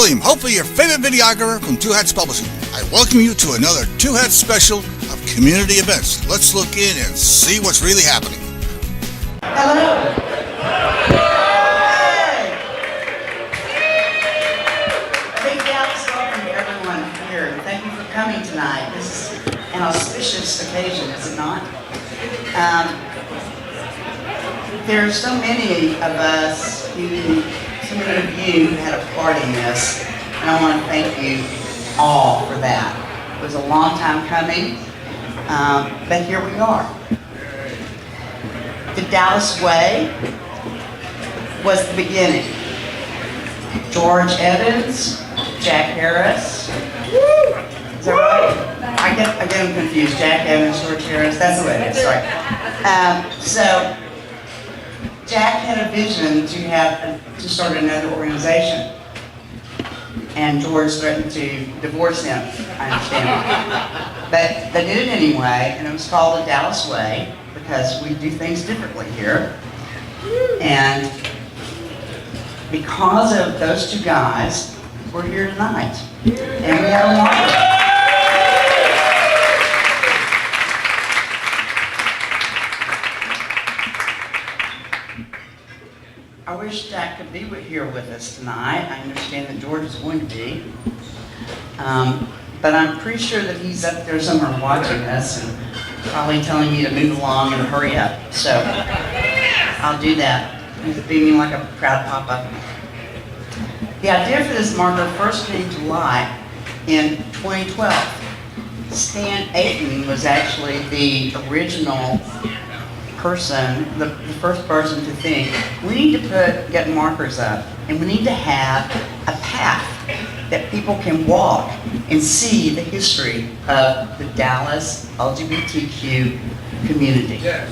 William, hopefully your favorite videographer from Two Hats Publishing. I welcome you to another Two Hats special of community events. Let's look in and see what's really happening. Hello. Hey. Big Dallas welcome to everyone here. Thank you for coming tonight. This is an auspicious occasion, is it not? There are so many of us so many of you who had a part in this, and I want to thank you all for that. It was a long time coming, but here we are. The Dallas Way was the beginning. George Evans, Jack Harris. Is that right? I get them confused. Jack Evans, George Harris. That's the way it is, right? So Jack had a vision to start another organization, and George threatened to divorce him. I understand, but they did it anyway, and it was called the Dallas Way because we do things differently here. And because of those two guys, we're here tonight, and we have a marker. I wish Jack could be here with us tonight. I understand that George is going to be. But I'm pretty sure that he's up there somewhere watching us and probably telling me to move along and hurry up. So I'll do that. He's beaming like a proud papa. The idea for this marker first came to light in 2012. Stan Ayton was actually the original person, the first person to think, we need to get markers up, and we need to have a path that people can walk and see the history of the Dallas LGBTQ community. Yes.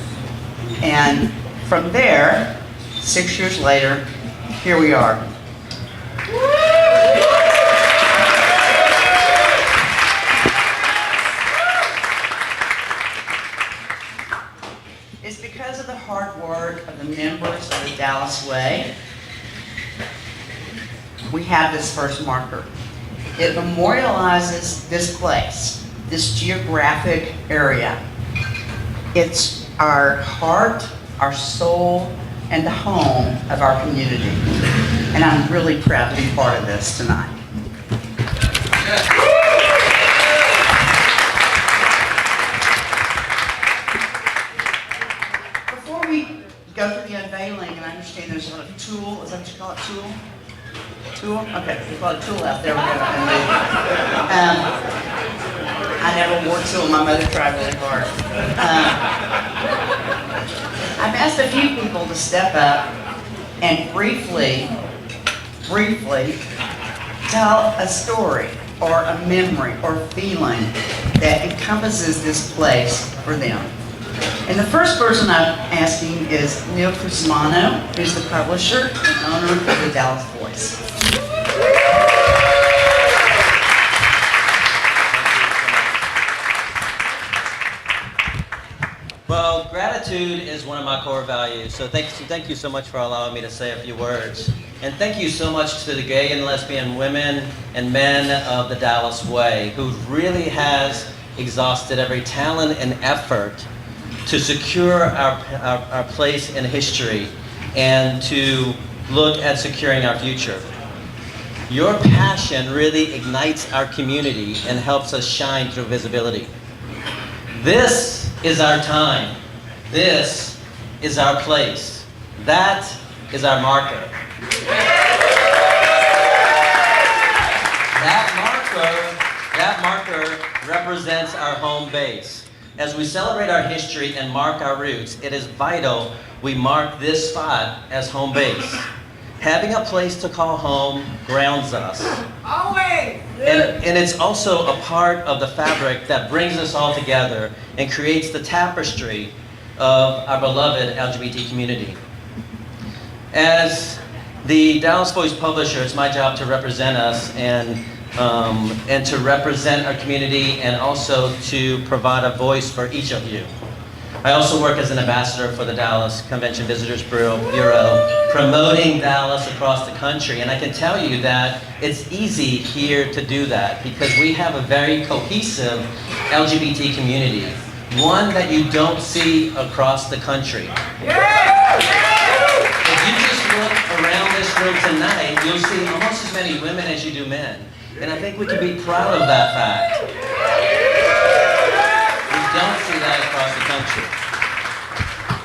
And from there, 6 years later, here we are. It's because of the hard work of the members of the Dallas Way, we have this first marker. It memorializes this place, this geographic area. It's our heart, our soul, and the home of our community. And I'm really proud to be part of this tonight. Go through the unveiling, and I understand there's a tool. Is that what you call it? Tool? Tool? Okay, we call it tool out there. I never wore tool. My mother tried really hard. I've asked a few people to step up and briefly tell a story or a memory or feeling that encompasses this place for them. And the first person I'm asking is Neil Cusmano, who's the publisher and owner of the Dallas Voice. Well, gratitude is one of my core values, so thank you so much for allowing me to say a few words. And thank you so much to the gay and lesbian women and men of the Dallas Way, who really has exhausted every talent and effort to secure our place in history and to look at securing our future. Your passion really ignites our community and helps us shine through visibility. This is our time. This is our place. That is our marker. That marker represents our home base. As we celebrate our history and mark our roots, it is vital we mark this spot as home base. Having a place to call home grounds us. Always! And it's also a part of the fabric that brings us all together and creates the tapestry of our beloved LGBT community. As the Dallas Voice publisher, it's my job to represent us and to represent our community and also to provide a voice for each of you. I also work as an ambassador for the Dallas Convention Visitors Bureau, promoting Dallas across the country. And I can tell you that it's easy here to do that because we have a very cohesive LGBT community, one that you don't see across the country. If you just look around this room tonight, you'll see almost as many women as you do men. And I think we can be proud of that fact. We don't see that across the country.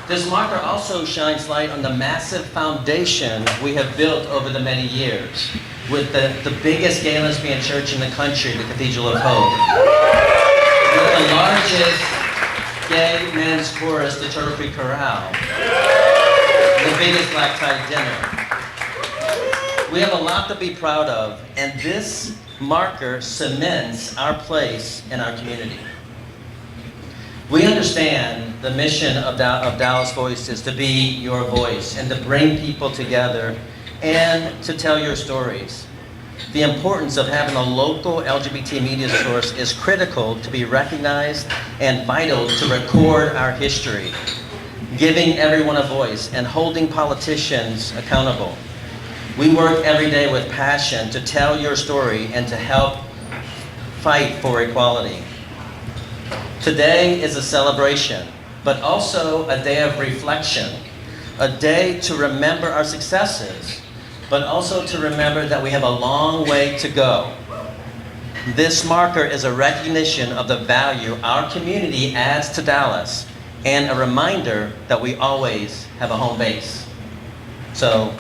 This marker also shines light on the massive foundation we have built over the many years with the biggest gay and lesbian church in the country, the Cathedral of Hope. With the largest gay men's chorus, the Turtle Creek Chorale. The biggest black tie dinner. We have a lot to be proud of, and this marker cements our place in our community. We understand the mission of Dallas Voice is to be your voice and to bring people together and to tell your stories. The importance of having a local LGBT media source is critical to be recognized and vital to record our history, giving everyone a voice and holding politicians accountable. We work every day with passion to tell your story and to help fight for equality. Today is a celebration, but also a day of reflection, a day to remember our successes, but also to remember that we have a long way to go. This marker is a recognition of the value our community adds to Dallas and a reminder that we always have a home base. So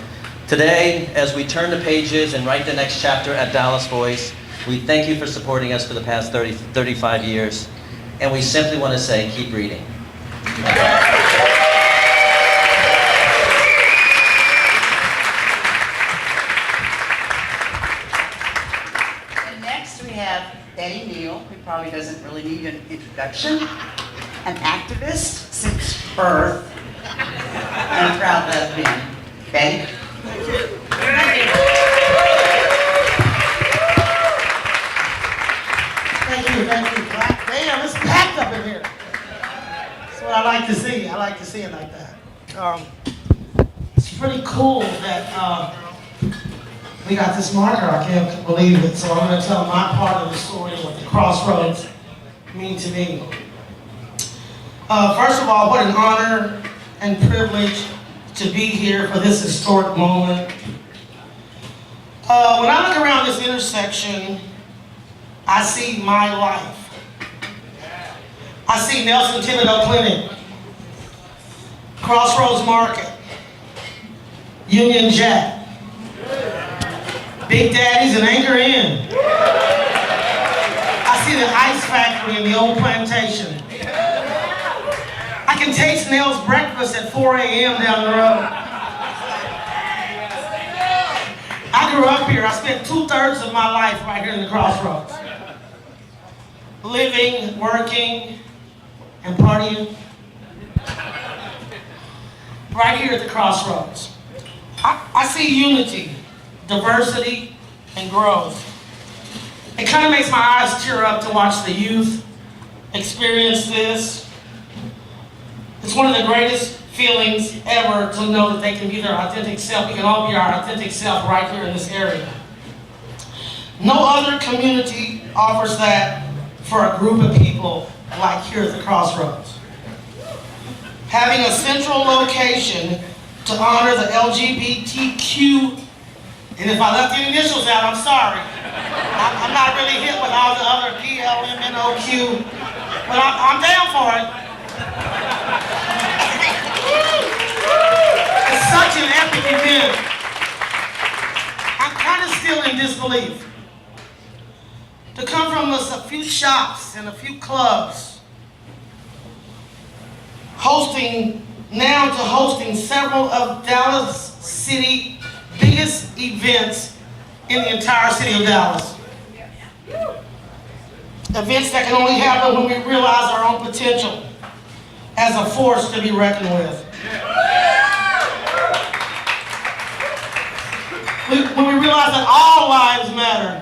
today, as we turn the pages and write the next chapter at Dallas Voice, we thank you for supporting us for the past 35 years. And we simply want to say, keep reading. And next we have Betty Neal, who probably doesn't really need an introduction, an activist since birth, and a proud lesbian. Betty? Thank you. Damn, it's packed up in here. That's what I like to see. I like to see it like that. It's pretty cool that we got this marker. I can't believe it. So I'm going to tell my part of the story of what the Crossroads mean to me. First of all, what an honor and privilege to be here for this historic moment. When I look around this intersection, I see my life. I see Nelson Thibodeau Clinic, Crossroads Market, Union Jack, Big Daddy's and Anchor Inn. I see the ice factory in the old plantation. I can taste Nell's breakfast at 4 a.m. down the road. I grew up here. I spent 2/3 of my life right here in the Crossroads. Living, working, and partying. Right here at the Crossroads. I see unity, diversity, and growth. It kind of makes my eyes tear up to watch the youth experience this. It's one of the greatest feelings ever to know that they can be their authentic self. We can all be our authentic self right here in this area. No other community offers that for a group of people like here at the Crossroads. Having a central location to honor the LGBTQ, and if I left the initials out, I'm sorry. I'm not really hit with all the other PLMNOQ, but I'm down for it. It's such an epic event. I'm kind of still in disbelief. To come from a few shops and a few clubs, hosting several of Dallas City biggest events in the entire city of Dallas. Events that can only happen when we realize our own potential as a force to be reckoned with. When we realize that all lives matter.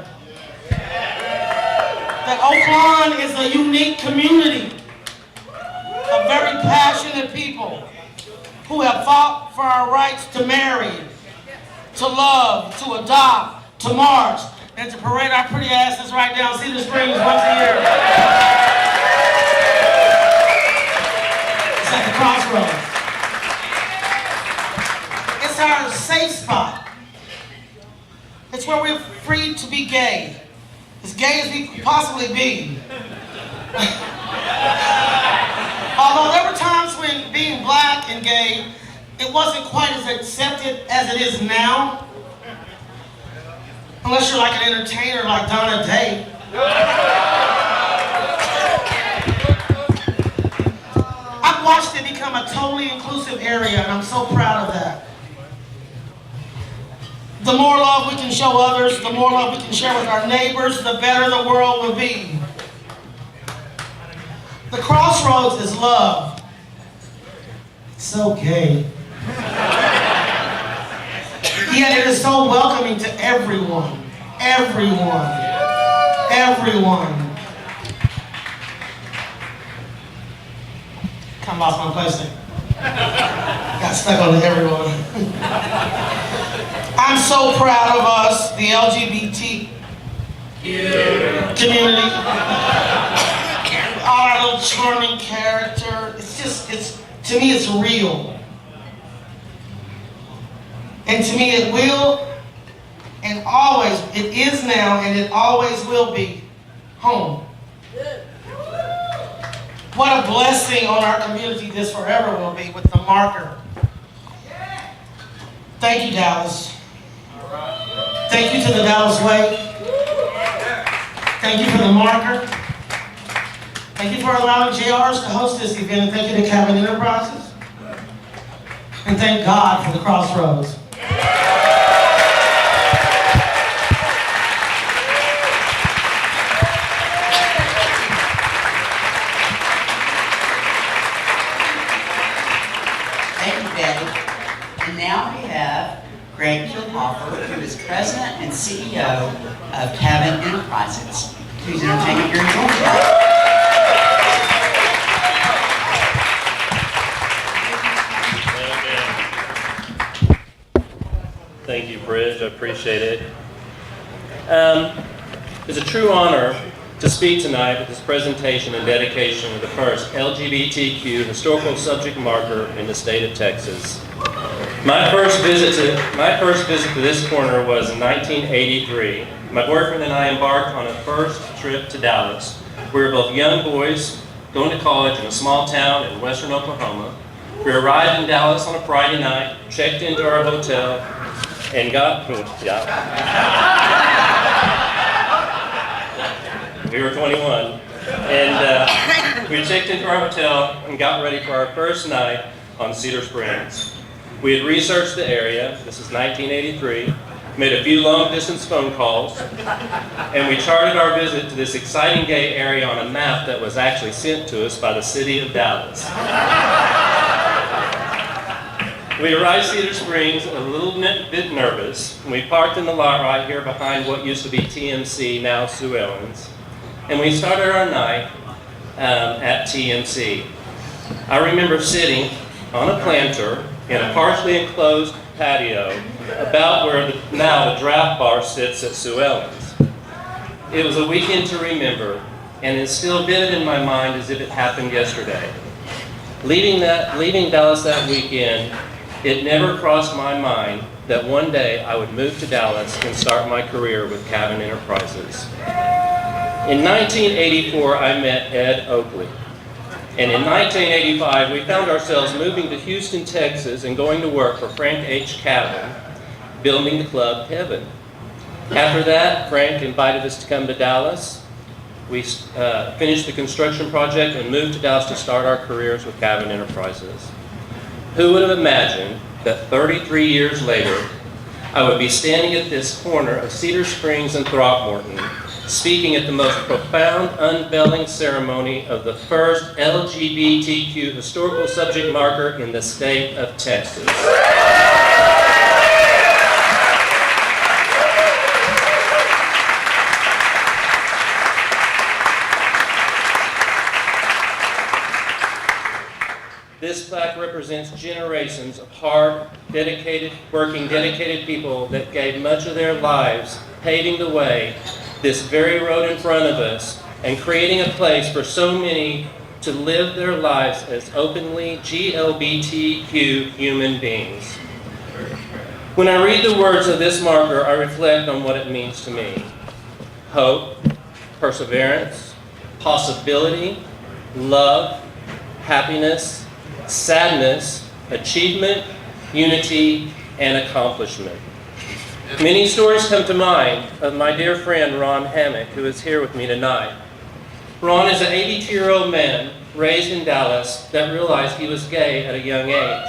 That Oak Lawn is a unique community. of very passionate people who have fought for our rights to marry, to love, to adopt, to march, and to parade our pretty asses right down Cedar Springs once a year. It's at the Crossroads. It's our safe spot. It's where we're free to be gay. As gay as we could possibly be. Although there were times when being black and gay, it wasn't quite as accepted as it is now. Unless you're like an entertainer like Donna Day. I've watched it become a totally inclusive area, and I'm so proud of that. The more love we can show others, the more love we can share with our neighbors, the better the world will be. The Crossroads is love. It's so gay. Yet it is so welcoming to everyone. Everyone. Everyone. Kind of lost my place there. Got stuck on everyone. I'm so proud of us, the LGBT community. All our little charming character. To me, it's real. And to me, it will, and always, it is now, and it always will be home. What a blessing on our community this forever will be with the marker. Thank you, Dallas. Thank you to the Dallas Way. Thank you for the marker. Thank you for allowing JRs to host this event, and thank you to Cabin Enterprises. And thank God for the Crossroads. Thank you, Betty. And now we have Greg Kilhoffer, who is President and CEO of Cabin Enterprises, who's entertaining your Georgia. Thank you, Bridge. I appreciate it. It's a true honor to speak tonight at this presentation and dedication of the first LGBTQ Historical Subject Marker in the state of Texas. My first visit to this corner was in 1983. My boyfriend and I embarked on a first trip to Dallas. We were both young boys going to college in a small town in western Oklahoma. We arrived in Dallas on a Friday night, checked into our hotel, and we were 21, and we checked into our hotel and got ready for our first night on Cedar Springs. We had researched the area, this is 1983, made a few long-distance phone calls, and we charted our visit to this exciting gay area on a map that was actually sent to us by the city of Dallas. We arrived at Cedar Springs a little bit nervous. We parked in the lot right here behind what used to be TMC, now Sue Ellen's. And we started our night at TMC. I remember sitting on a planter in a partially enclosed patio about where now the draft bar sits at Sue Ellen's. It was a weekend to remember, and it's still vivid in my mind as if it happened yesterday. Leaving Dallas that weekend, it never crossed my mind that one day I would move to Dallas and start my career with Cabin Enterprises. In 1984, I met Ed Oakley. And in 1985, we found ourselves moving to Houston, Texas, and going to work for Frank H. Cabin, building the club Heaven. After that, Frank invited us to come to Dallas. We finished the construction project and moved to Dallas to start our careers with Cabin Enterprises. Who would have imagined that 33 years later, I would be standing at this corner of Cedar Springs and Throckmorton, speaking at the most profound unveiling ceremony of the first LGBTQ historical subject marker in the state of Texas. this plaque represents generations of hard, dedicated people that gave much of their lives paving the way, this very road in front of us, and creating a place for so many to live their lives as openly LGBTQ human beings. When I read the words of this marker, I reflect on what it means to me. Hope, perseverance, possibility, love, happiness, sadness, achievement, unity, and accomplishment. Many stories come to mind of my dear friend Ron Hammock, who is here with me tonight. Ron is an 82-year-old man raised in Dallas that realized he was gay at a young age.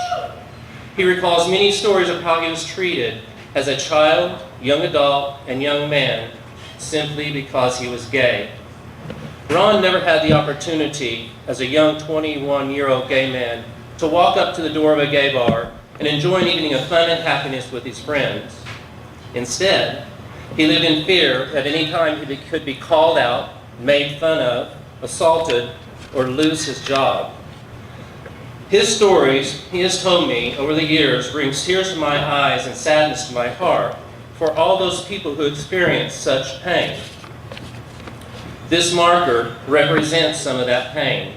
He recalls many stories of how he was treated as a child, young adult, and young man simply because he was gay. Ron never had the opportunity as a young 21-year-old gay man to walk up to the door of a gay bar and enjoy an evening of fun and happiness with his friends. Instead, he lived in fear that any time he could be called out, made fun of, assaulted, or lose his job. His stories, he has told me over the years, brings tears to my eyes and sadness to my heart for all those people who experience such pain. This marker represents some of that pain,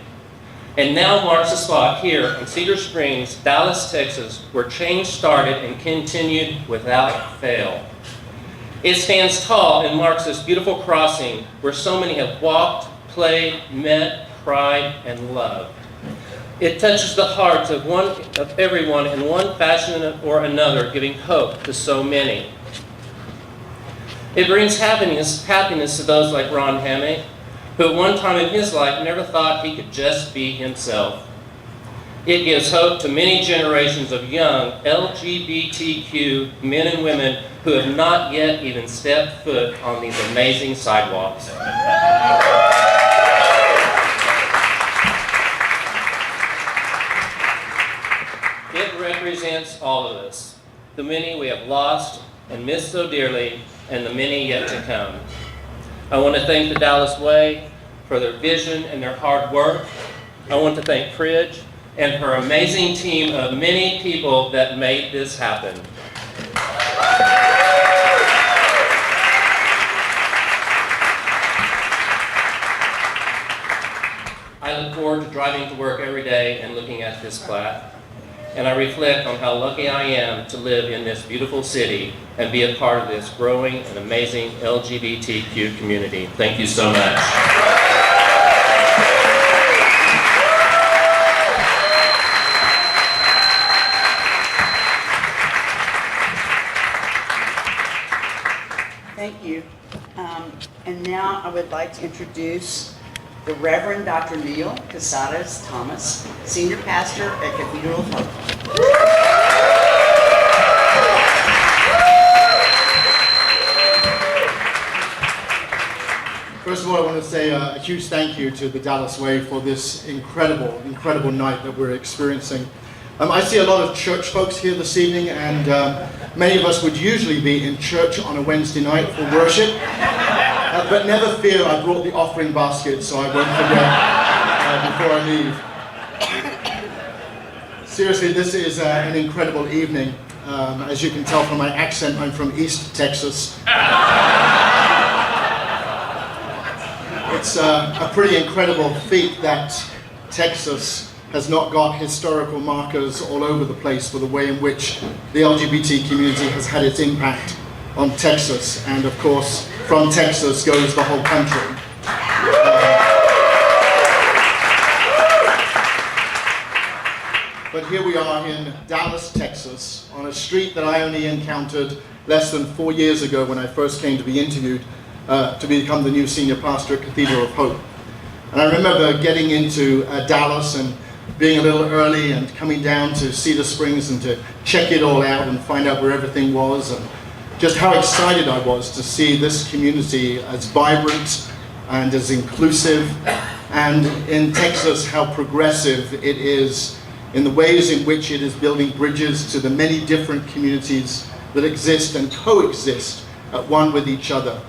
and now marks a spot here in Cedar Springs, Dallas, Texas, where change started and continued without fail. It stands tall and marks this beautiful crossing where so many have walked, played, met, cried, and loved. It touches the hearts of everyone in one fashion or another, giving hope to so many. It brings happiness to those like Ron Hammock, who at one time in his life never thought he could just be himself. It gives hope to many generations of young LGBTQ men and women who have not yet even stepped foot on these amazing sidewalks. It represents all of us, the many we have lost and missed so dearly, and the many yet to come. I want to thank the Dallas Way for their vision and their hard work. I want to thank Pridge and her amazing team of many people that made this happen. I look forward to driving to work every day and looking at this plaque. And I reflect on how lucky I am to live in this beautiful city and be a part of this growing and amazing LGBTQ community. Thank you so much. Thank you. And now I would like to introduce the Reverend Dr. Neil Casadas Thomas, Senior Pastor at Cathedral of Hope. First of all, I want to say a huge thank you to the Dallas Way for this incredible night that we're experiencing. I see a lot of church folks here this evening, and many of us would usually be in church on a Wednesday night for worship. But never fear, I brought the offering basket, so I won't forget before I leave. Seriously, this is an incredible evening. As you can tell from my accent, I'm from East Texas. It's a pretty incredible feat that Texas has not got historical markers all over the place for the way in which the LGBT community has had its impact on Texas, and of course, from Texas goes the whole country. But here we are in Dallas, Texas, on a street that I only encountered less than 4 years ago when I first came to be interviewed to become the new senior pastor at Cathedral of Hope. And I remember getting into Dallas and being a little early and coming down to Cedar Springs and to check it all out and find out where everything was, and just how excited I was to see this community as vibrant and as inclusive, and in Texas how progressive it is in the ways in which it is building bridges to the many different communities that exist and coexist at one with each other.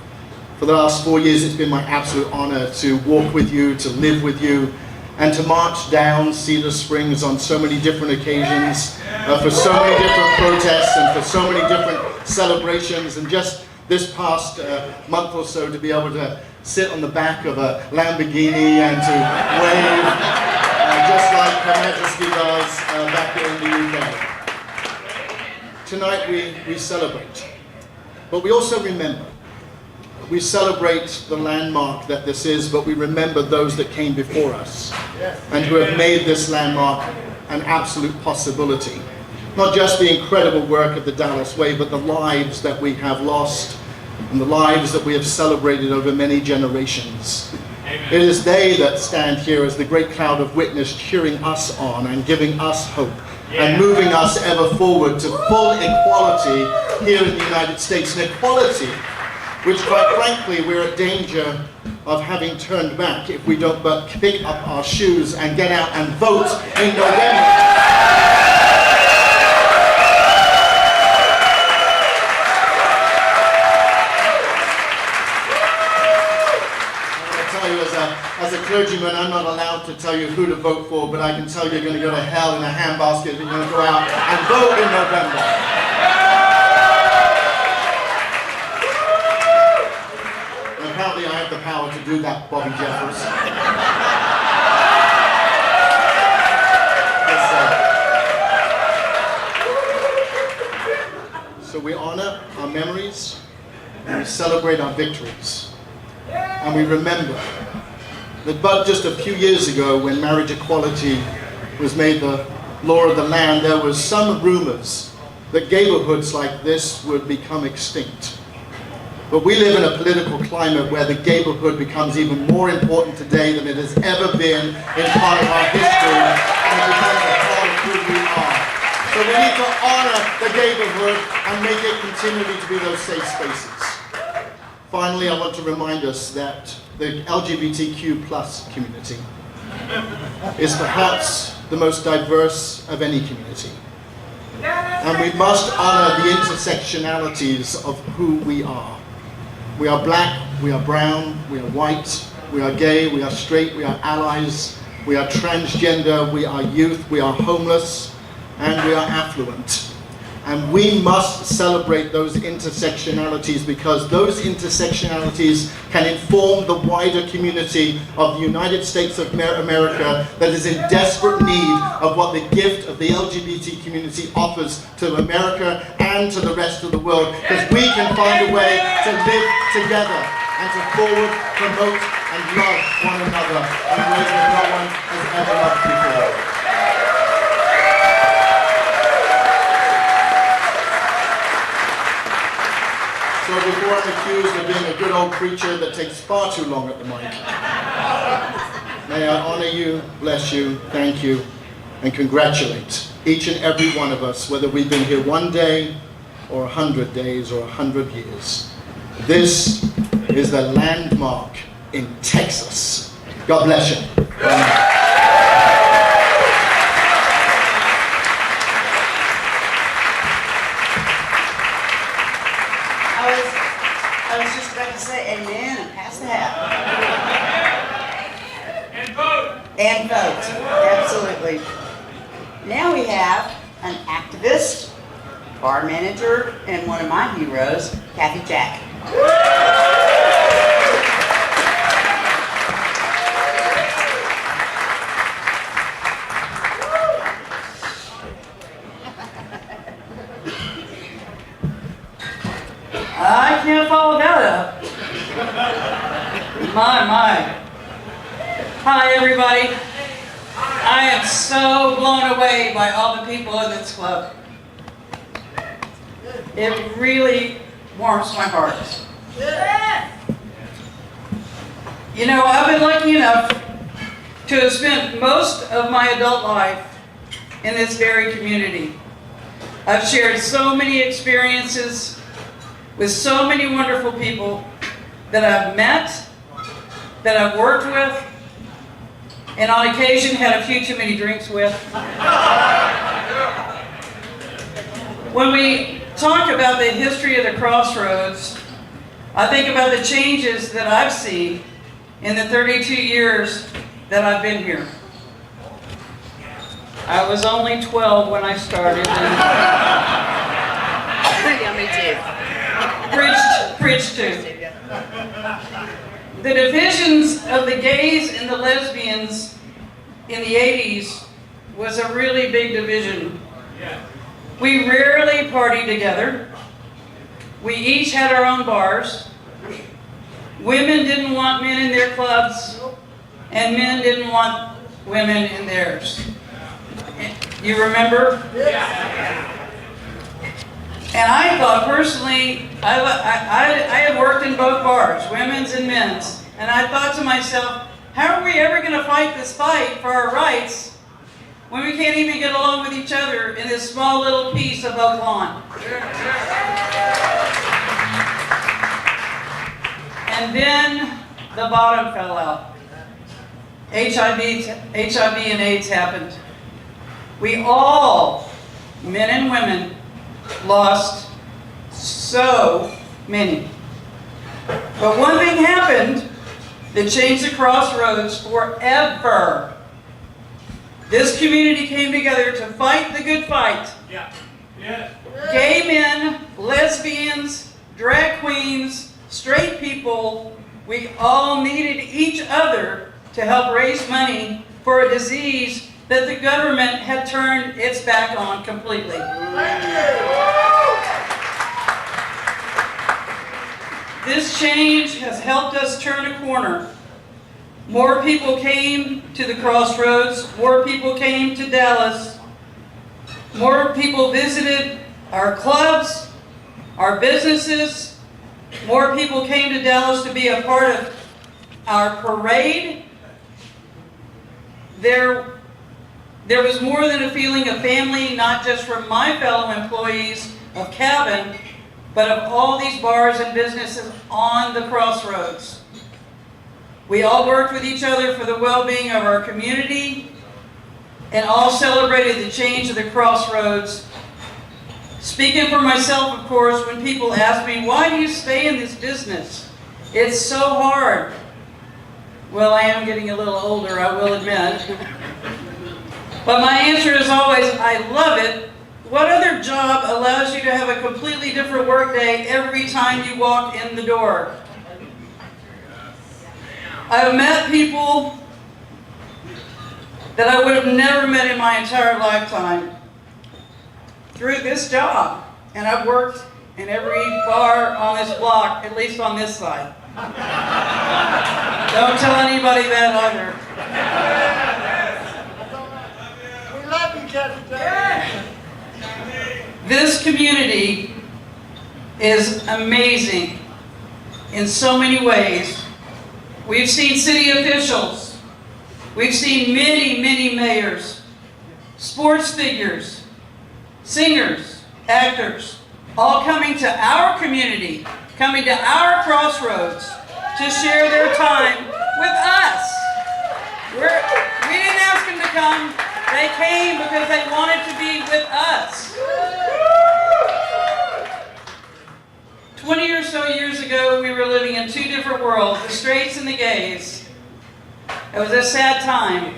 For the last 4 years, it's been my absolute honor to walk with you, to live with you, and to march down Cedar Springs on so many different occasions, for so many different protests and for so many different celebrations, and just this past month or so to be able to sit on the back of a Lamborghini and to wave just like Her Majesty does back here in the UK. Tonight we celebrate, but we also remember. We celebrate the landmark that this is, but we remember those that came before us and who have made this landmark an absolute possibility. Not just the incredible work of the Dallas Way, but the lives that we have lost and the lives that we have celebrated over many generations. It is they that stand here as the great cloud of witness, cheering us on and giving us hope and moving us ever forward to full equality here in the United States, an equality which, quite frankly, we're at danger of having turned back if we don't but pick up our shoes and get out and vote in November. As a clergyman, I'm not allowed to tell you who to vote for, but I can tell you you're going to go to hell in a handbasket if you're going to go out and vote in November. And apparently I have the power to do that, Bobby Jeffers. Yes, so we honor our memories, and we celebrate our victories, and we remember that but just a few years ago, when marriage equality was made the law of the land, there was some rumors that gayborhoods like this would become extinct. But we live in a political climate where the gayborhood becomes even more important today than it has ever been in part of our history, and it becomes a part of who we are. So we need to honor the gayborhood and make it continually to be those safe spaces. Finally, I want to remind us that the LGBTQ plus community is perhaps the most diverse of any community. And we must honor the intersectionalities of who we are. We are black, we are brown, we are white, we are gay, we are straight, we are allies, we are transgender, we are youth, we are homeless, and we are affluent. And we must celebrate those intersectionalities, because those intersectionalities can inform the wider community of the United States of America that is in desperate need of what the gift of the LGBT community offers to America and to the rest of the world. Because we can find a way to live together and to forward, promote, and love one another in ways that no one has ever loved before. So before I'm accused of being a good old preacher that takes far too long at the mic, may I honor you, bless you, thank you, and congratulate each and every one of us, whether we've been here one day, or 100 days, or 100 years. This is the landmark in Texas. God bless you. Amen. I was just about to say amen and pass the hat. And vote. And vote, absolutely. Now we have an activist, bar manager, and one of my heroes, Kathy Jack. I can't follow that up. My. Hi, everybody. I am so blown away by all the people in this club. It really warms my heart. You know, I've been lucky enough to have spent most of my adult life in this very community. I've shared so many experiences with so many wonderful people that I've met, that I've worked with, and on occasion had a few too many drinks with. When we talk about the history of the Crossroads, I think about the changes that I've seen in the 32 years that I've been here. I was only 12 when I started. Yeah, me too. Preached to. The divisions of the gays and the lesbians in the 80s was a really big division. We rarely partied together. We each had our own bars. Women didn't want men in their clubs, and men didn't want women in theirs. You remember? Yeah. And I thought personally, I had worked in both bars, women's and men's, and I thought to myself, how are we ever going to fight this fight for our rights when we can't even get along with each other in this small little piece of Oak Lawn? And then the bottom fell out. HIV and AIDS happened. We all, men and women, lost so many. But one thing happened that changed the Crossroads forever. This community came together to fight the good fight. Gay men, lesbians, drag queens, straight people, we all needed each other to help raise money for a disease that the government had turned its back on completely. This change has helped us turn a corner. More people came to the Crossroads, more people came to Dallas, more people visited our clubs, our businesses, more people came to Dallas to be a part of our parade. There was more than a feeling of family, not just from my fellow employees of Cabin, but of all these bars and businesses on the Crossroads. We all worked with each other for the well-being of our community and all celebrated the change of the Crossroads. Speaking for myself, of course, when people ask me, why do you stay in this business? It's so hard. Well, I am getting a little older, I will admit. But my answer is always, I love it. What other job allows you to have a completely different workday every time you walk in the door? I've met people that I would have never met in my entire lifetime through this job. And I've worked in every bar on this block, at least on this side. Don't tell anybody that either. We love each other. This community is amazing in so many ways. We've seen city officials. We've seen many, many mayors, sports figures, singers, actors, all coming to our community, coming to our Crossroads to share their time with us. We didn't ask them to come. They came because they wanted to be with us. 20 or so years ago, we were living in two different worlds, the straights and the gays. It was a sad time.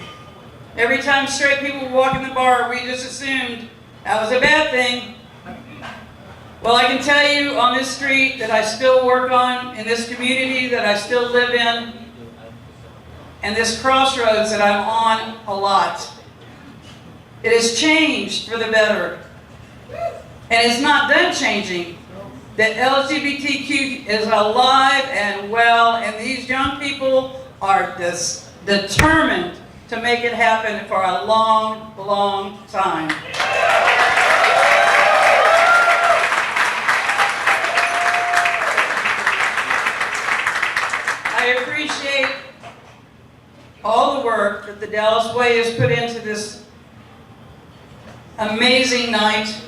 Every time straight people would walk in the bar, we just assumed that was a bad thing. Well, I can tell you on this street that I still work on, in this community that I still live in, and this Crossroads that I'm on a lot. It has changed for the better. And it's not done changing. The LGBTQ is alive and well, and these young people are determined to make it happen for a long, long time. I appreciate all the work that the Dallas Way has put into this amazing night.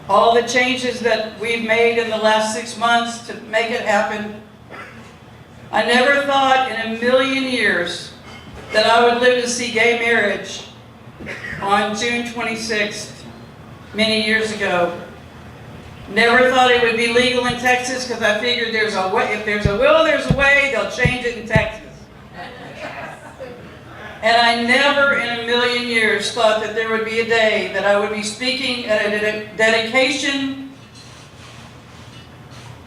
All the changes that we've made in the last 6 months to make it happen. I never thought in a million years that I would live to see gay marriage on June 26th, many years ago. Never thought it would be legal in Texas because I figured there's a way, if there's a will, there's a way, they'll change it in Texas. And I never in a million years thought that there would be a day that I would be speaking at a dedication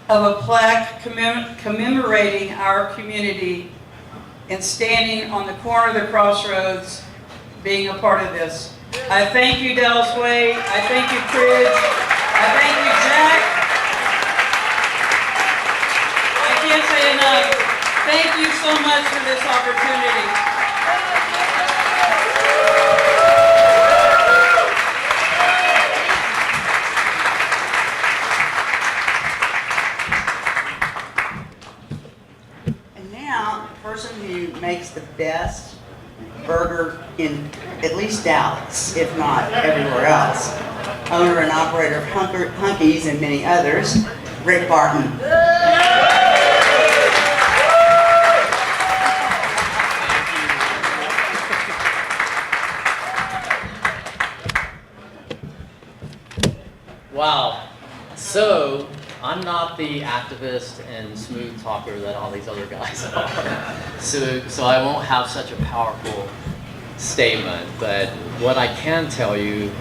of a plaque commemorating our community and standing on the corner of the Crossroads being a part of this. I thank you, Dallas Way. I thank you, Cridge. I thank you, Jack. I can't say enough. Thank you so much for this opportunity. And now, the person who makes the best burger in at least Dallas, if not everywhere else, owner and operator of Hunky's and many others, Rick Barton. Wow. So, I'm not the activist and smooth talker that all these other guys are. So I won't have such a powerful statement, but what I can tell you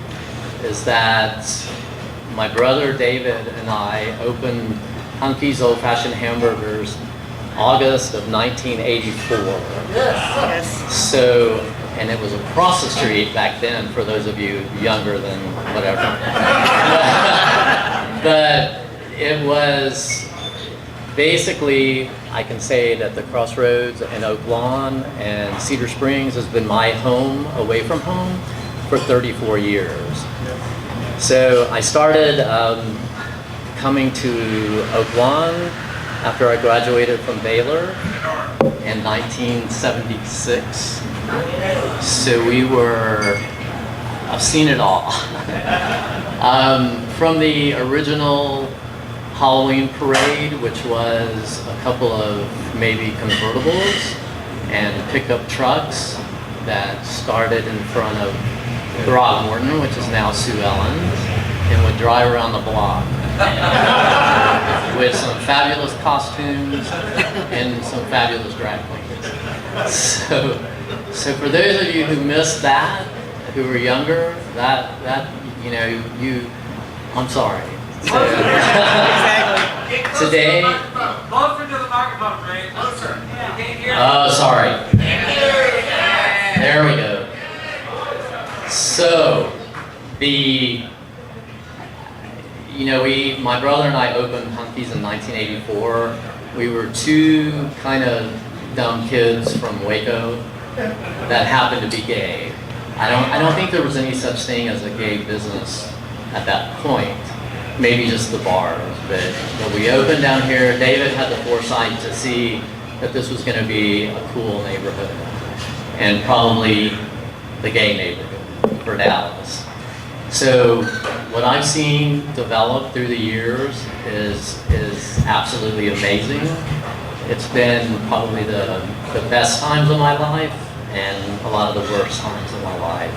is that my brother David and I opened Hunky's Old Fashioned Hamburgers August of 1984. Yes. So, and it was across the street back then for those of you younger than whatever. But it was basically, I can say that the Crossroads and Oak Lawn and Cedar Springs has been my home away from home for 34 years. So I started coming to Oak Lawn after I graduated from Baylor in 1976. So we were, I've seen it all. From the original Halloween parade, which was a couple of maybe convertibles and pickup trucks that started in front of Throckmorton, which is now Sue Ellen's, and would drive around the block with some fabulous costumes and some fabulous drag queens. So for those of you who missed that, who were younger, I'm sorry. So, today. Closer to the microphone, Ray. Closer. You can't hear. Oh, sorry. There we go. So, my brother and I opened Hunky's in 1984. We were two kind of dumb kids from Waco that happened to be gay. I don't think there was any such thing as a gay business at that point. Maybe just the bars, but we opened down here. David had the foresight to see that this was going to be a cool neighborhood, and probably the gay neighborhood for Dallas. So what I've seen develop through the years is absolutely amazing. It's been probably the best times of my life and a lot of the worst times of my life.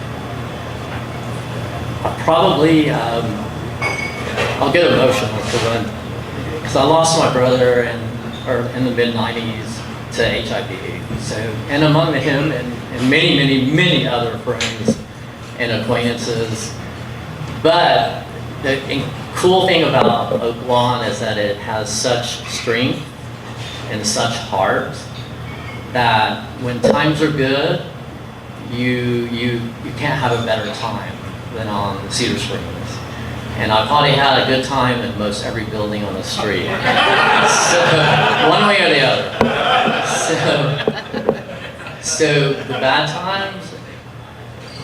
I'll get emotional because I lost my brother in the mid-90s to HIV. So, and among him and many, many, many other friends and acquaintances. But the cool thing about Oak Lawn is that it has such strength and such heart that when times are good, you can't have a better time than on Cedar Springs. And I probably had a good time in most every building on the street. So, one way or the other. So the bad times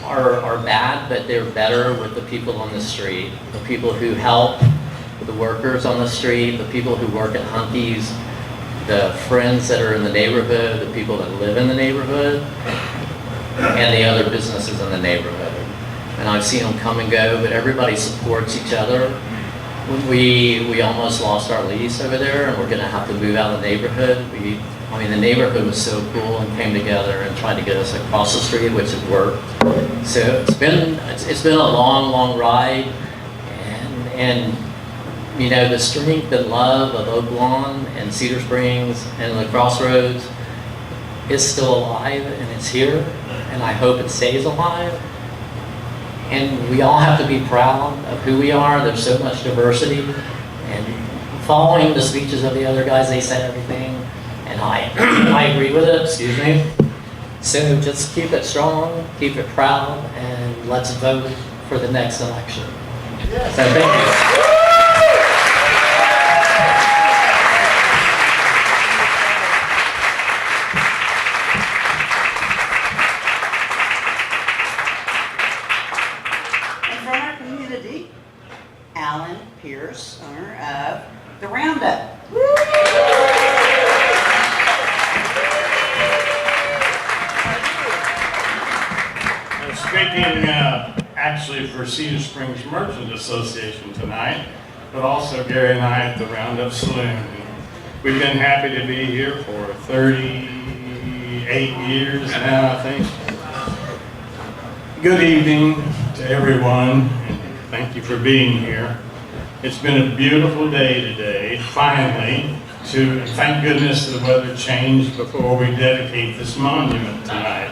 are bad, but they're better with the people on the street, the people who help, the workers on the street, the people who work at Hunky's, the friends that are in the neighborhood, the people that live in the neighborhood, and the other businesses in the neighborhood. And I've seen them come and go, but everybody supports each other. We almost lost our lease over there, and we're going to have to move out of the neighborhood. The neighborhood was so cool and came together and tried to get us across the street, which had worked. So it's been a long, long ride, and the strength and love of Oak Lawn and Cedar Springs and the Crossroads is still alive, and it's here. and I hope it stays alive. And we all have to be proud of who we are. There's so much diversity, and following the speeches of the other guys, they said everything, and I agree with it, excuse me. So just keep it strong, keep it proud, and let's vote for the next election. So thank you. Owner of the Roundup. Speaking actually for Cedar Springs Merchant Association tonight, but also Gary and I at the Roundup Saloon. We've been happy to be here for 38 years now, I think. Good evening to everyone, and thank you for being here. It's been a beautiful day today, finally, thank goodness the weather changed before we dedicate this monument tonight.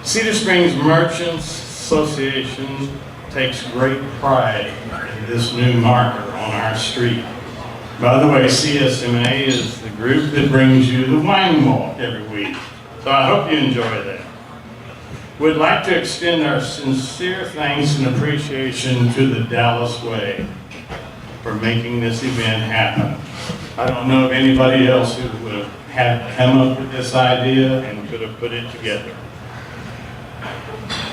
Cedar Springs Merchants Association takes great pride in this new marker on our street. By the way, CSMA is the group that brings you the wine walk every week, so I hope you enjoy that. We'd like to extend our sincere thanks and appreciation to the Dallas Way for making this event happen. I don't know of anybody else who would have come up with this idea and could have put it together.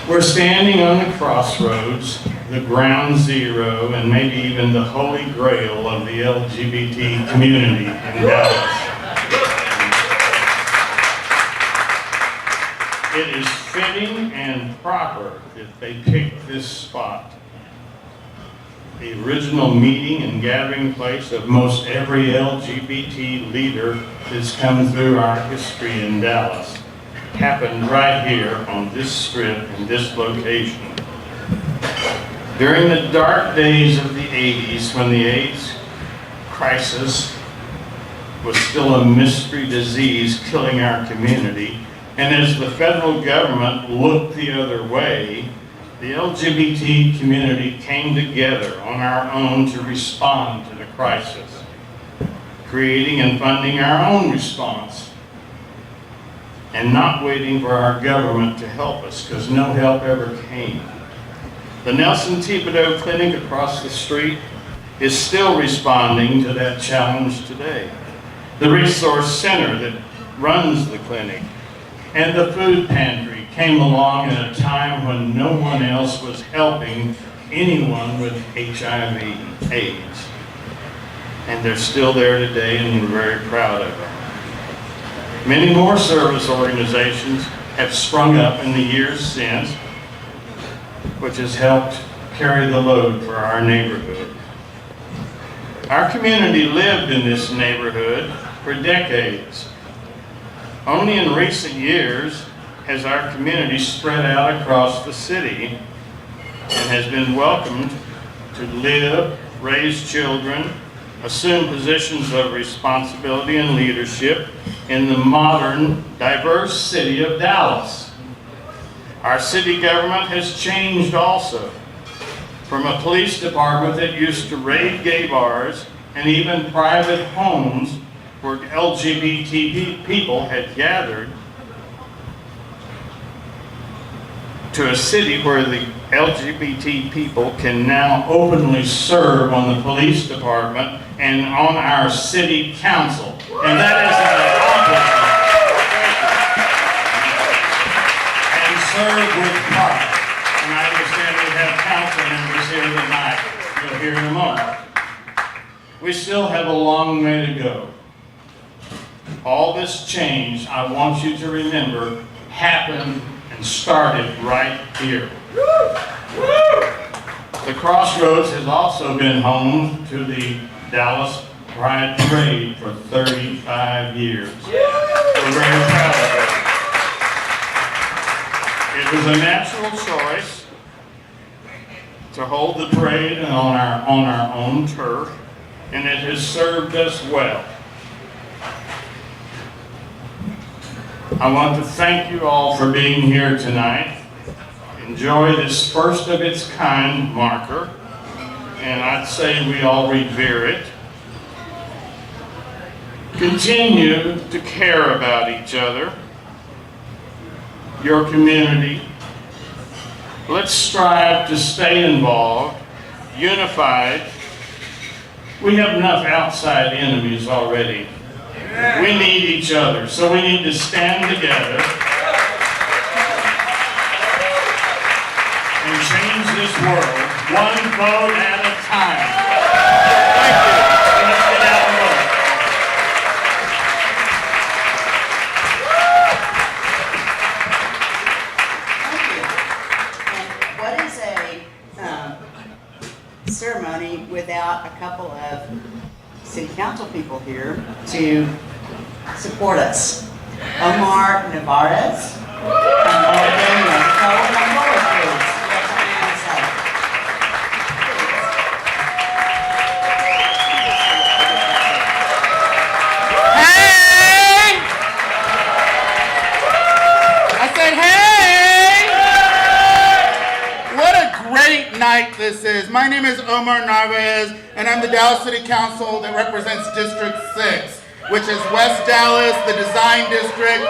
We're standing on the Crossroads, the ground zero, and maybe even the holy grail of the LGBT community in Dallas. It is fitting and proper that they picked this spot. The original meeting and gathering place of most every LGBT leader that's come through our history in Dallas happened right here on this strip in this location. During the dark days of the 80s, when the AIDS crisis was still a mystery disease killing our community, and as the federal government looked the other way, the LGBT community came together on our own to respond to the crisis, creating and funding our own response, and not waiting for our government to help us, because no help ever came. The Nelson Thibodeau Clinic across the street is still responding to that challenge today. The Resource Center that runs the clinic and the food pantry came along at a time when no one else was helping anyone with HIV/AIDS. And they're still there today, and we're very proud of them. Many more service organizations have sprung up in the years since, which has helped carry the load for our neighborhood. Our community lived in this neighborhood for decades. Only in recent years has our community spread out across the city and has been welcomed to live, raise children, assume positions of responsibility and leadership in the modern, diverse city of Dallas. Our city government has changed also, from a police department that used to raid gay bars and even private homes where LGBT people had gathered, to a city where the LGBT people can now openly serve on the police department and on our city council. And that is an accomplishment. And serve with pride. And I understand we have council members here tonight. You'll hear in a moment. We still have a long way to go. All this change, I want you to remember, happened and started right here. The Crossroads has also been home to the Dallas Pride Parade for 35 years. We're very proud of it. It was a natural choice to hold the parade on our own turf, and it has served us well. I want to thank you all for being here tonight. Enjoy this first of its kind marker, and I'd say we all revere it. Continue to care about each other, your community. Let's strive to stay involved, unified. We have enough outside enemies already. We need each other, so we need to stand together and change this world one vote at a time. Thank you. Let's get out and vote. Thank you. And what is a ceremony without a couple of city council people here to support us? Omar Navarez and Morgan Nicole. Come forward, please. You have something to say. Hey! I said, hey! What a great night this is. My name is Omar Narvaez, and I'm the Dallas City Council that represents District 6, which is West Dallas, the Design District,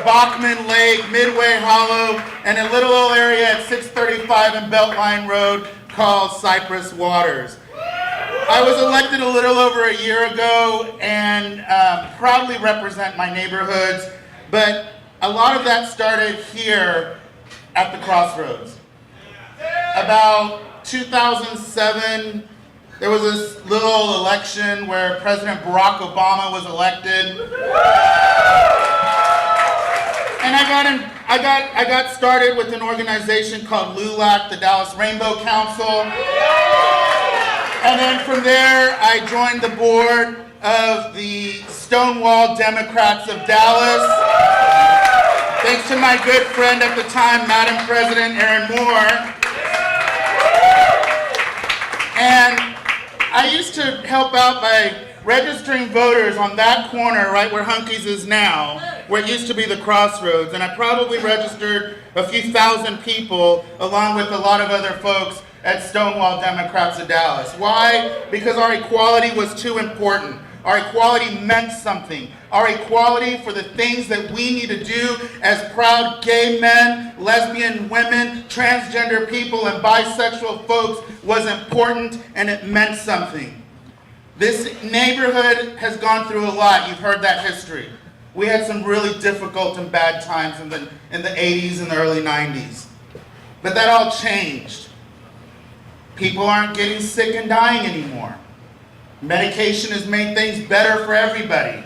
Bachman Lake, Midway Hollow, and a little old area at 635 and Beltline Road called Cypress Waters. I was elected a little over a year ago and proudly represent my neighborhoods, but a lot of that started here at the Crossroads. About 2007, there was this little election where President Barack Obama was elected. And I got started with an organization called LULAC, the Dallas Rainbow Council. And then from there, I joined the board of the Stonewall Democrats of Dallas. Thanks to my good friend at the time, Madam President Erin Moore. And I used to help out by registering voters on that corner right where Hunky's is now, where it used to be the Crossroads. And I probably registered a few thousand people along with a lot of other folks at Stonewall Democrats of Dallas. Why? Because our equality was too important. Our equality meant something. Our equality for the things that we need to do as proud gay men, lesbian women, transgender people, and bisexual folks was important, and it meant something. This neighborhood has gone through a lot. You've heard that history. We had some really difficult and bad times in the 80s and the early 90s. But that all changed. People aren't getting sick and dying anymore. Medication has made things better for everybody.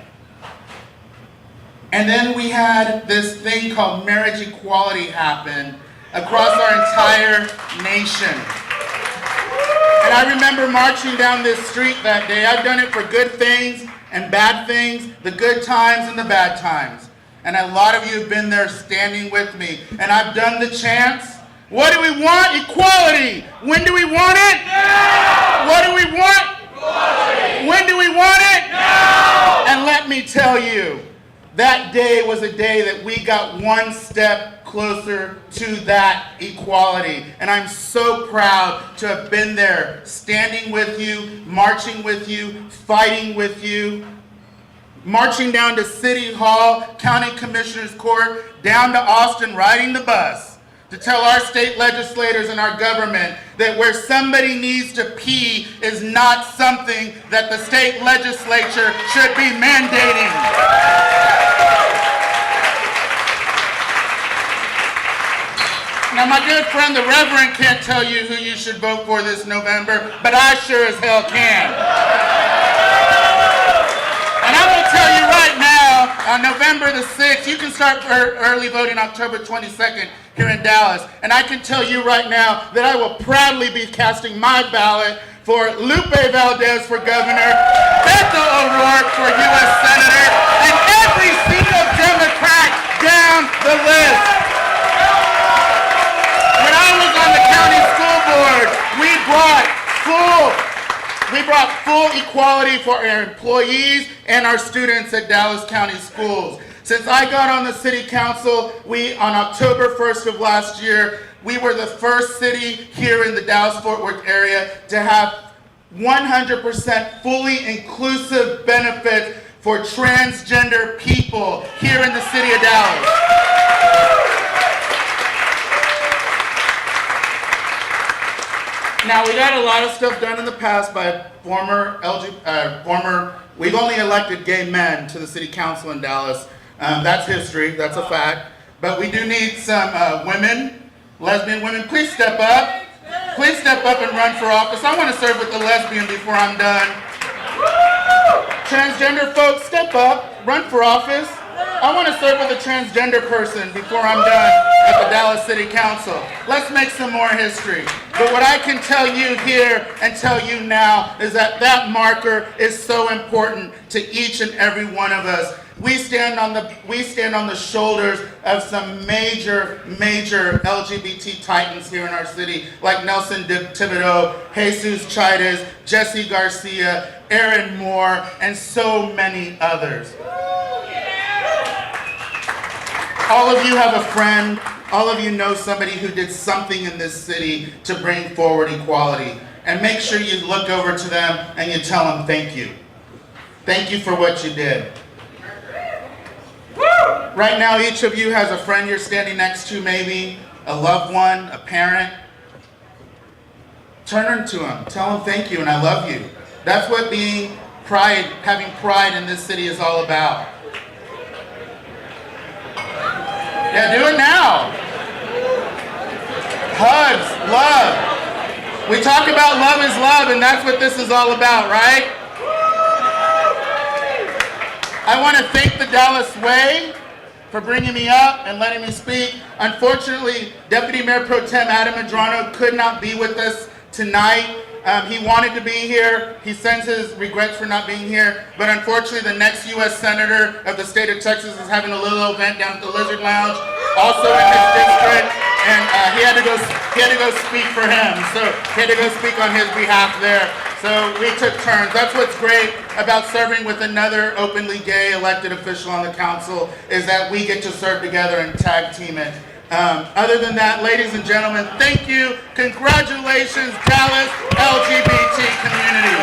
And then we had this thing called marriage equality happen across our entire nation. And I remember marching down this street that day. I've done it for good things and bad things, the good times and the bad times. And a lot of you have been there standing with me. And I've done the chants. What do we want? Equality. When do we want it? Now! What do we want? Equality. When do we want it? Now! And let me tell you, that day was a day that we got one step closer to that equality. And I'm so proud to have been there, standing with you, marching with you, fighting with you, marching down to City Hall, County Commissioner's Court, down to Austin, riding the bus to tell our state legislators and our government that where somebody needs to pee is not something that the state legislature should be mandating. Now, my good friend, the Reverend, can't tell you who you should vote for this November, but I sure as hell can. And I'm going to tell you right now, on November the 6th, you can start early voting October 22nd here in Dallas. And I can tell you right now that I will proudly be casting my ballot for Lupe Valdez for governor, Beto O'Rourke for U.S. Senator, and every single Democrat down the list. When I was on the county school board, we brought full equality for our employees and our students at Dallas County Schools. Since I got on the city council, on October 1st of last year, we were the first city here in the Dallas-Fort Worth area to have 100% fully inclusive benefits for transgender people here in the city of Dallas. Now, we got a lot of stuff done in the past by we've only elected gay men to the city council in Dallas. That's history, that's a fact. But we do need some women, lesbian women. Please step up. Please step up and run for office. I want to serve with a lesbian before I'm done. Transgender folks, step up, run for office. I want to serve with a transgender person before I'm done at the Dallas City Council. Let's make some more history. But what I can tell you here and tell you now is that that marker is so important to each and every one of us. We stand on the shoulders of some major LGBT titans here in our city, like Nelson Thibodeau, Jesus Chaidez, Jesse Garcia, Aaron Moore, and so many others. All of you have a friend, all of you know somebody who did something in this city to bring forward equality. And make sure you look over to them and you tell them thank you. Thank you for what you did. Right now, each of you has a friend you're standing next to, maybe a loved one, a parent. Turn to them, tell them thank you and I love you. That's what having pride in this city is all about. Yeah, do it now. Hugs, love. We talk about love is love, and that's what this is all about, right? I want to thank the Dallas Way for bringing me up and letting me speak. Unfortunately, Deputy Mayor Pro Tem Adam Medrano could not be with us tonight. He wanted to be here. He sends his regrets for not being here. But unfortunately, the next U.S. Senator of the state of Texas is having a little event down at the Lizard Lounge, also in his district, and he had to go speak for him. So he had to go speak on his behalf there. So we took turns. That's what's great about serving with another openly gay elected official on the council, is that we get to serve together and tag team it. Other than that, ladies and gentlemen, thank you. Congratulations, Dallas LGBT community.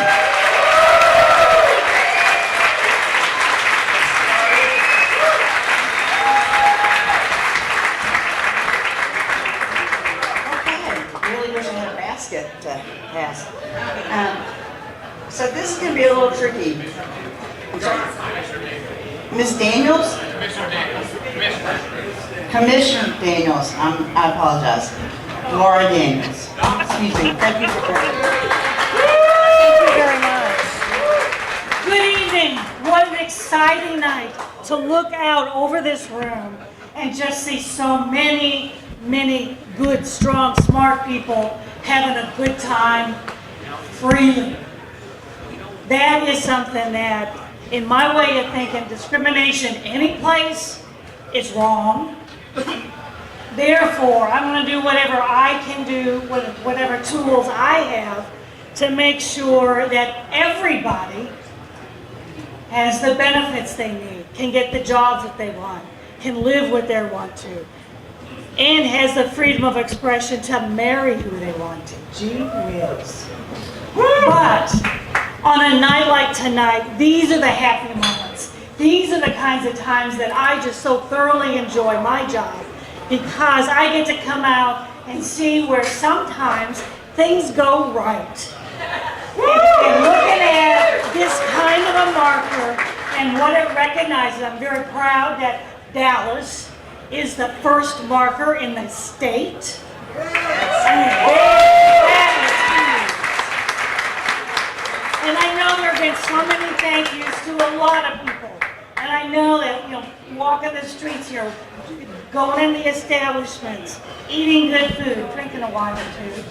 Okay, really wish I had a basket to pass. So this is going to be a little tricky. I'm sorry. Ms. Daniels? Commissioner Daniels, I apologize. Laura Daniels. Excuse me. Thank you for coming. Thank you very much. Good evening. What an exciting night to look out over this room and just see so many good, strong, smart people having a good time freely. That is something that, in my way of thinking, discrimination any place is wrong. Therefore, I'm going to do whatever I can do, with whatever tools I have, to make sure that everybody has the benefits they need, can get the jobs that they want, can live what they want to, and has the freedom of expression to marry who they want to. Gee whiz. But on a night like tonight, these are the happy moments. These are the kinds of times that I just so thoroughly enjoy my job, because I get to come out and see where sometimes things go right. And looking at this kind of a marker and what it recognizes, I'm very proud that Dallas is the first marker in the state. And I know there have been so many thank yous to a lot of people. And I know that, walking the streets here, going in the establishments, eating good food, drinking a wine or two.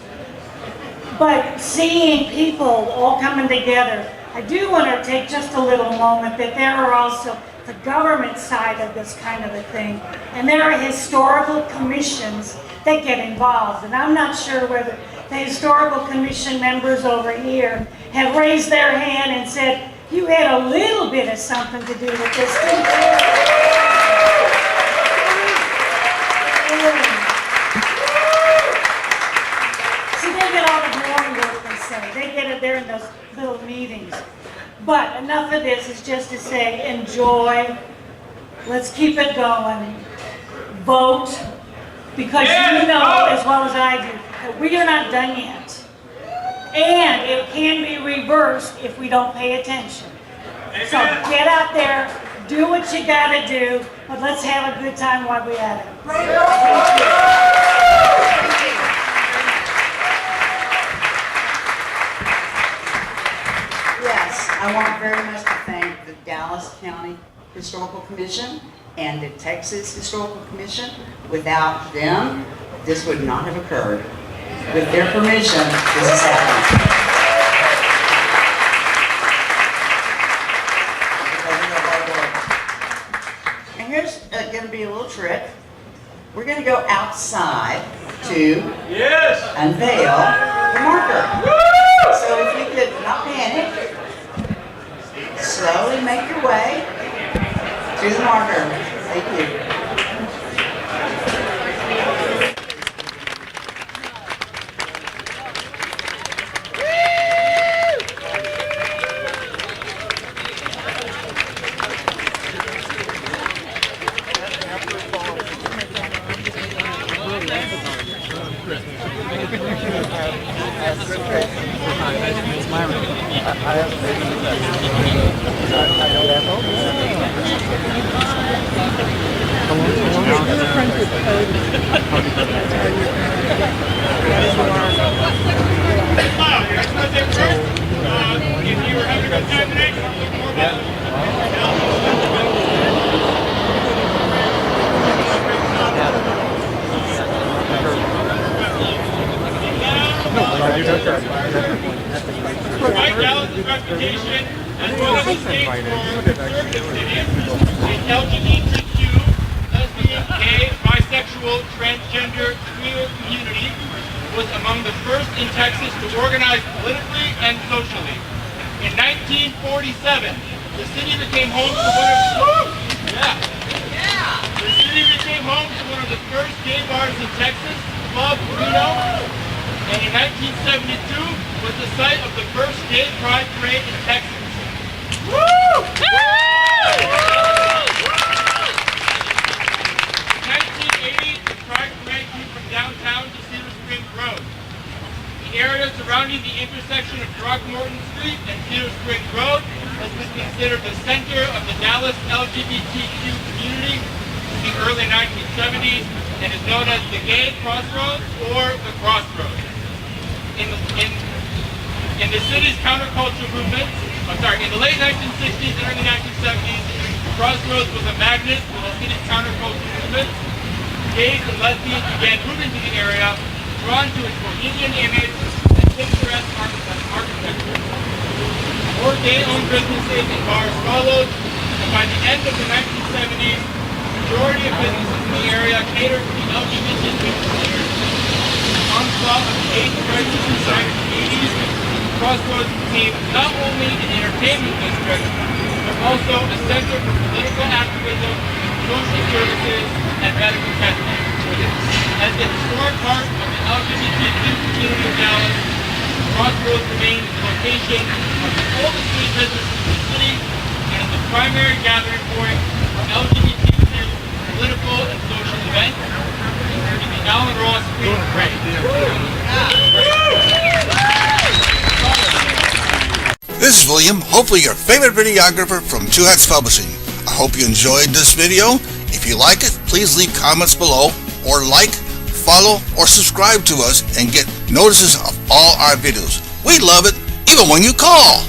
But seeing people all coming together, I do want to take just a little moment that there are also the government side of this kind of a thing. And there are historical commissions that get involved. And I'm not sure whether the historical commission members over here have raised their hand and said, you had a little bit of something to do with this. in those little meetings. But enough of this is just to say, enjoy, let's keep it going, vote, because you know as well as I do that we are not done yet. And it can be reversed if we don't pay attention. So get out there, do what you gotta do, but let's have a good time while we're at it. Yes, I want very much to thank the Dallas County Historical Commission and the Texas Historical Commission. Without them, this would not have occurred. With their permission, this is happening. And here's going to be a little trick. We're going to go outside to unveil the marker. So if you could not panic, slowly make your way to the marker. Thank you. Despite Dallas' reputation as one of the state's more conservative cities, the LGBTQ, lesbian, gay, bisexual, transgender, queer community was among the first in Texas to organize politically and socially. In 1947, the city became home to one of the first gay bars in Texas, Club Reno. And in 1972 was the site of the first gay pride parade in Texas. Woo! In 1980, the pride parade moved from downtown to Cedar Springs Road. The area surrounding the intersection of Throckmorton Street and Cedar Springs Road has been considered the center of the Dallas LGBTQ community in the early 1970s and is known as the Gay Crossroads or the Crossroads. In the city's counterculture movement, in the late 1960s and early 1970s, Crossroads was a magnet for the city's counterculture movement. Gays and lesbians began moving to the area, drawn to its bohemian image and picturesque architecture. More gay-owned businesses and bars followed, and by the end of the 1970s, the majority of businesses in the area catered to the LGBTQ community. Onslaught of the AIDS crisis in the 1980s, Crossroads became not only an entertainment district, but also a center for political activism, social services, and medical testing. As the historic heart of the LGBTQ community of Dallas, Crossroads remains the location of the oldest street businesses in the city and is the primary gathering point for LGBTQ political and social events, including the Allen Ross Street Parade. This is William, hopefully your favorite videographer from Two Hats Publishing. I hope you enjoyed this video. If you like it, please leave comments below, or like, follow, or subscribe to us and get notices of all our videos. We love it, even when you call.